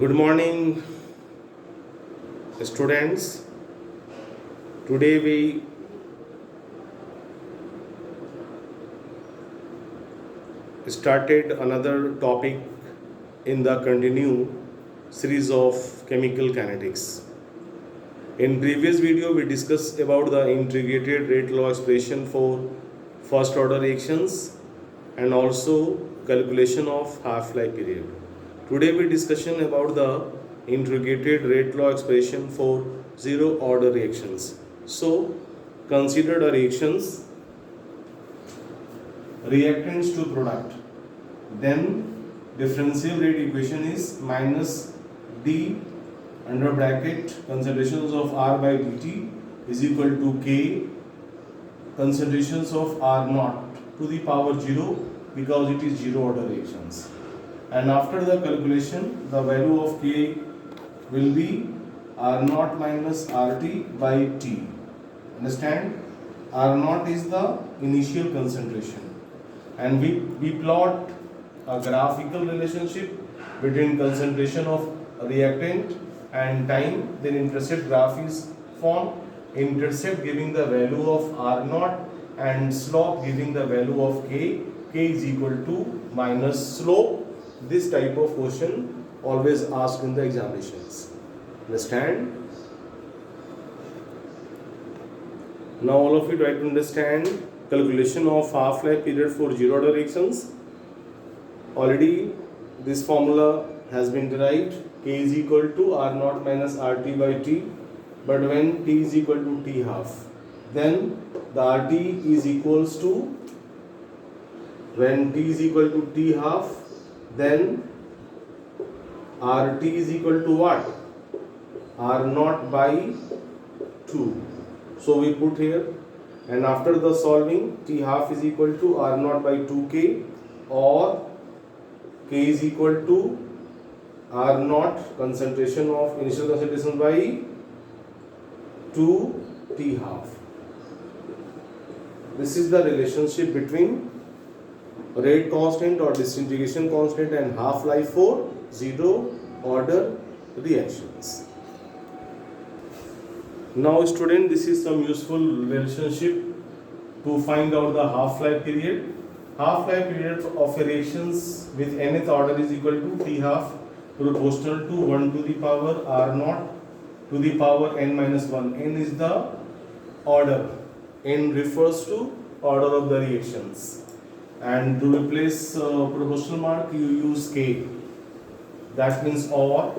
Good morning, students. Today we started another topic in the continue series of chemical kinetics. In previous video, we discussed about the integrated rate law expression for first order reactions and also calculation of half-life period. Today we discussion about the integrated rate law expression for zero order reactions. So consider the reactions reactants to product. Then differential rate equation is minus d under bracket concentrations of R by dt is equal to K concentrations of R naught to the power 0 because it is zero order reactions. And after the calculation, the value of K will be R naught minus RT by T. Understand? R naught is the initial concentration. And we plot a graphical relationship between concentration of reactant and time. Then intercept graph is formed. Intercept giving the value of R naught and slope giving the value of K. K is equal to minus slope. This type of question always asked in the examinations. Understand? Now all of you try to understand calculation of half-life period for zero order reactions. Already this formula has been derived. K is equal to R naught minus RT by T. But when T is equal to T half, then the RT is equals to, when T is equal to T half, then RT is equal to what? R naught by 2. So we put here, and after the solving, T half is equal to R naught by 2K, or K is equal to R naught concentration of initial concentration by 2 T half. This is the relationship between rate constant or disintegration constant and half-life for zero order reactions. Now student, this is some useful relationship to find out the half-life period. Half-life period of reactions with nth order is equal to T half proportional to 1 to the power R naught to the power n minus 1. N is the order. N refers to order of the reactions. And to replace proportional mark, you use K. That means or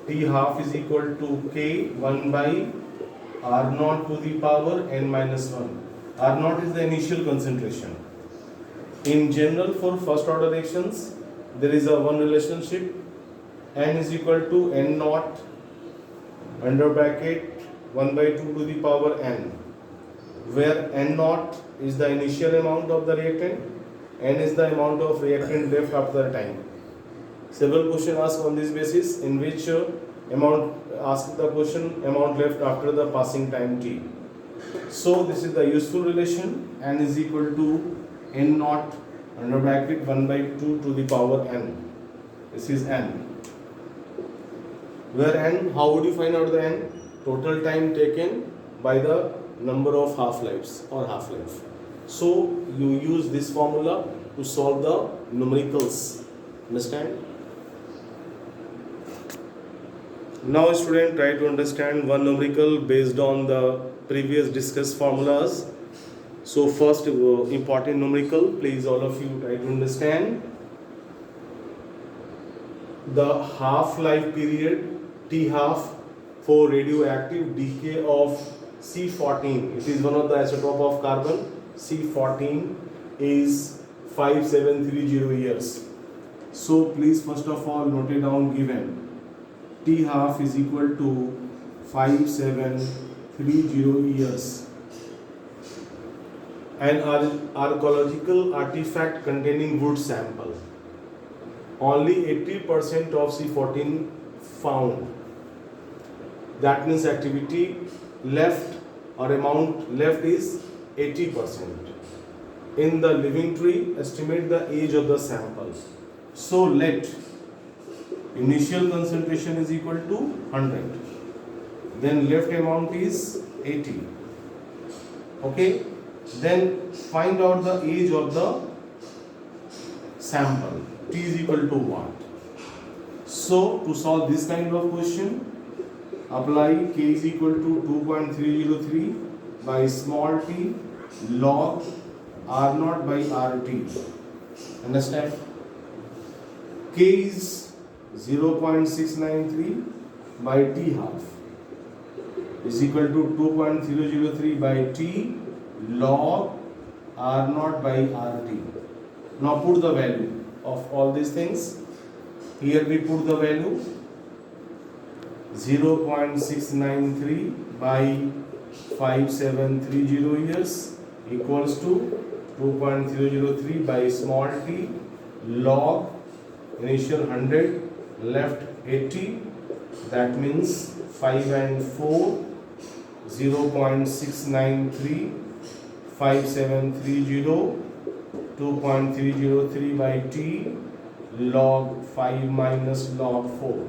T half is equal to K 1 by R naught to the power n minus 1. R naught is the initial concentration. In general, for first order reactions, there is a one relationship. N is equal to n naught under bracket 1 by 2 to the power n, where n naught is the initial amount of the reactant, n is the amount of reactant left after the time. Several questions asked on this basis, in which amount asked the question amount left after the passing time t. So this is the useful relation. N is equal to n naught under bracket 1 by 2 to the power n. This is n. Where n, how would you find out the n? Total time taken by the number of half-lives or half-life. So you use this formula to solve the numericals. Understand? Now student, try to understand one numerical based on the previous discussed formulas. So first important numerical, please all of you try to understand. The half-life period T half for radioactive decay of C14. It is one of the isotope of carbon. C14 is 5730 years. So please first of all note it down given. T half is equal to 5730 years. An archaeological artifact containing wood sample. Only 80% of C14 found. That means activity left or amount left is 80%. In the living tree, estimate the age of the sample. So let Initial concentration is equal to 100. Then left amount is 80. Okay. Then find out the age of the sample. T is equal to what? So to solve this kind of question, apply K is equal to 2.303 by small t log R naught by RT. Understand? K is 0.693 by T half is equal to 2.003 by T log R naught by RT. Now put the value of all these things. Here we put the value 0.693 by 5730 years equals to 2.003 by small t log initial 100 left 80, that means 5 and 4 0.693 5730 2.303 by t log 5 minus log 4.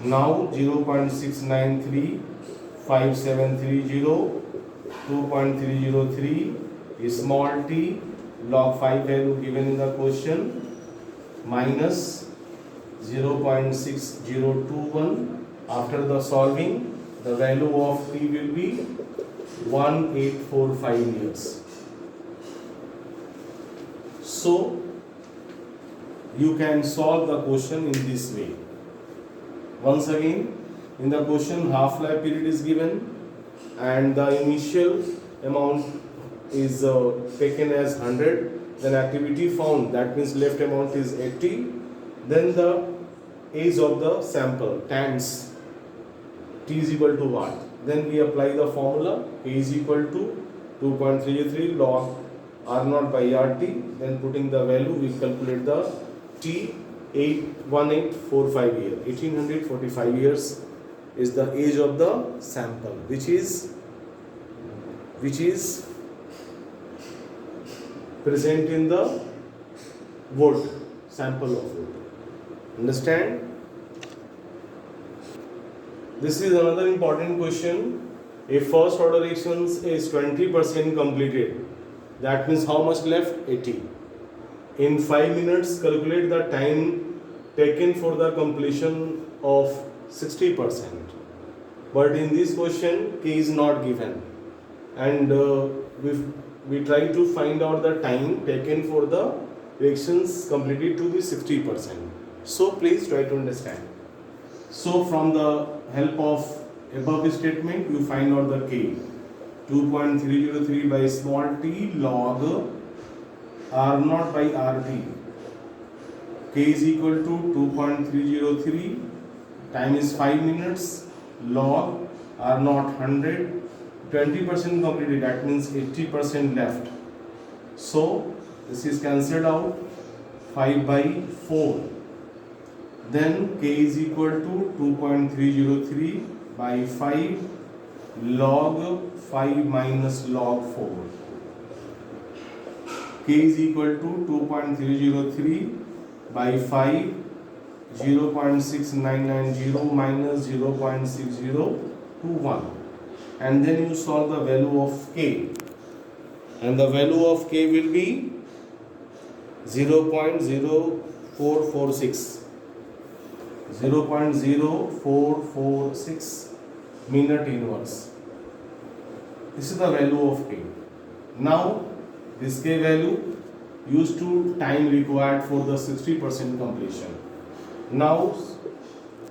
Now 0.693 5730 2.303 is small t log 5 value given in the question minus 0.6021. After the solving, the value of t will be 1845 years. So you can solve the question in this way. Once again, in the question half-life period is given and the initial amount is taken as 100, then activity found, that means left amount is 80, then the age of the sample times t is equal to what? Then we apply the formula A is equal to 2.33 log R naught by RT, then putting the value we calculate the t 1845 year. 1845 years is the age of the sample, which is present in the wood, sample of wood. Understand? This is another important question. If first order reactions is 20% completed, that means how much left? 80. In 5 minutes, calculate the time taken for the completion of 60%. But in this question, K is not given. And we try to find out the time taken for the reactions completed to be 60%. So please try to understand. So from the help of above statement, you find out the K. 2.303 by small t log R naught by RT. K is equal to 2.303. Time is 5 minutes. Log R naught 100. 20% completed, that means 80% left. So this is cancelled out. 5 by 4. Then K is equal to 2.303 by 5 log 5 minus log 4. K is equal to 2.303 by 5 0.6990 minus 0.6021, and then you solve the value of K, and the value of K will be 0.0446 minute inverse. This is the value of K. Now this K value used to time required for the 60% completion. Now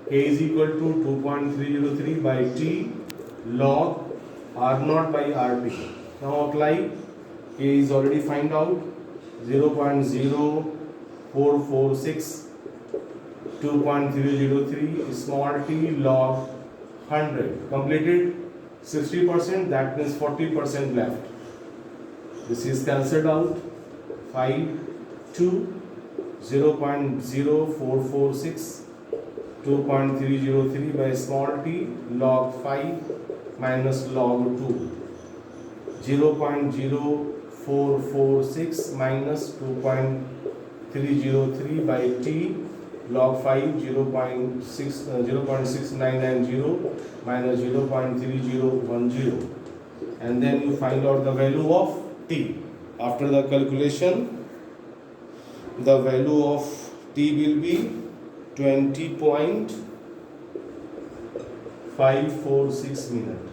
K is equal to 2.303 by T log R naught by RT. Now apply. K is already find out 0.0446 2.303 small t log 100. Completed 60%, that means 40% left. This is cancelled out. 5 2 0.0446 2.303 by small t log 5 minus log 2. 0.0446 minus 303 by T log 5 0.6990 minus 0.3010, and then you find out the value of T. After the calculation, the value of T will be 20.546 minutes.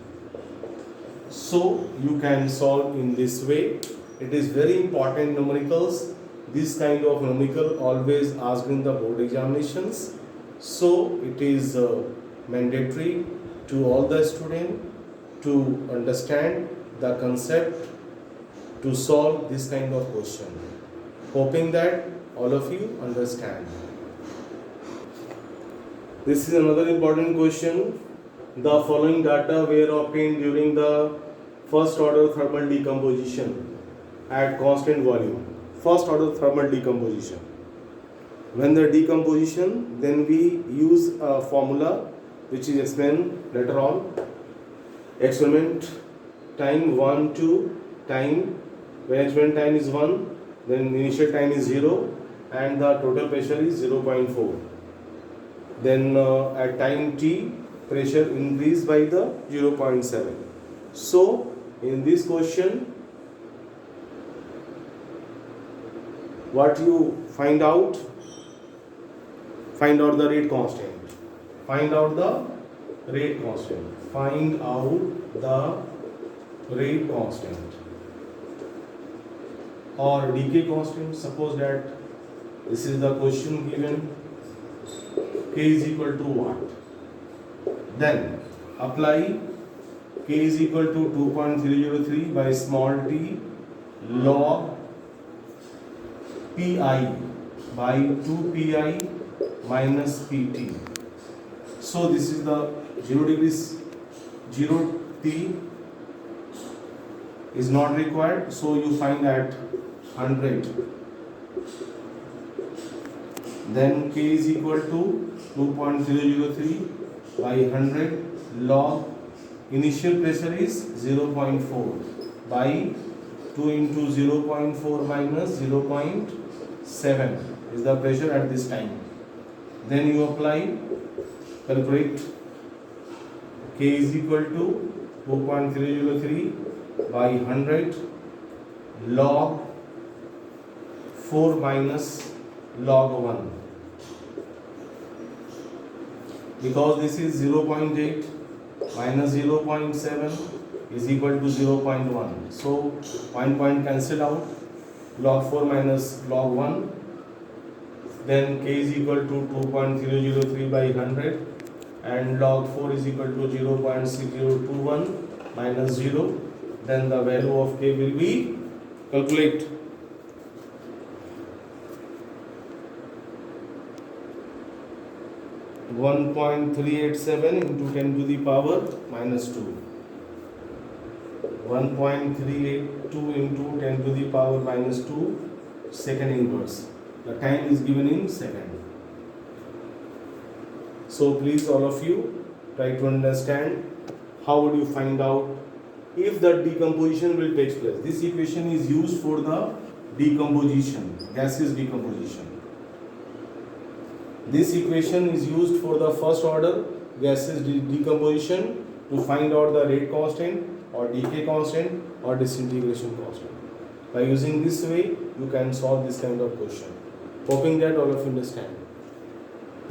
So you can solve in this way. It is very important numericals. This kind of numerical always asked in the board examinations. So it is mandatory to all the students to understand the concept to solve this kind of question. Hoping that all of you understand. This is another important question. The following data were obtained during the first order thermal decomposition at constant volume. First order thermal decomposition. When the decomposition, then we use a formula which is explained later on. Experiment time 1 to time, when experiment time is 1, then initial time is 0 and the total pressure is 0.4. Then at time t, pressure increased by the 0.7. So in this question, what you find out the rate constant. Find out the rate constant. Find out the rate constant or decay constant. Suppose that this is the question given. K is equal to what? Then apply K is equal to 2.303 by small t log Pi by 2 Pi minus Pt. So this is the 0 degrees, 0 T is not required. So you find at 100. Then K is equal to 2.003 by 100 log initial pressure is 0.4 by 2 into 0.4 minus 0.7 is the pressure at this time. Then you apply, calculate K is equal to 2.303 by 100 log 4 minus log 1. Because this is 0.8 minus 0.7 is equal to 0.1. So point cancel out. Log 4 minus log 1. Then K is equal to 2.003 by 100 and log 4 is equal to 0.6021 minus 0. Then the value of K will be, calculate, (1.387 into 10 to the power minus 2). 1.382 into 10 to the power minus 2 second inverse. The time is given in second. So please all of you try to understand how would you find out if the decomposition will take place. This equation is used for the decomposition, gaseous decomposition. This equation is used for the first order gaseous decomposition to find out the rate constant or decay constant or disintegration constant. By using this way, you can solve this kind of question. Hoping that all of you understand.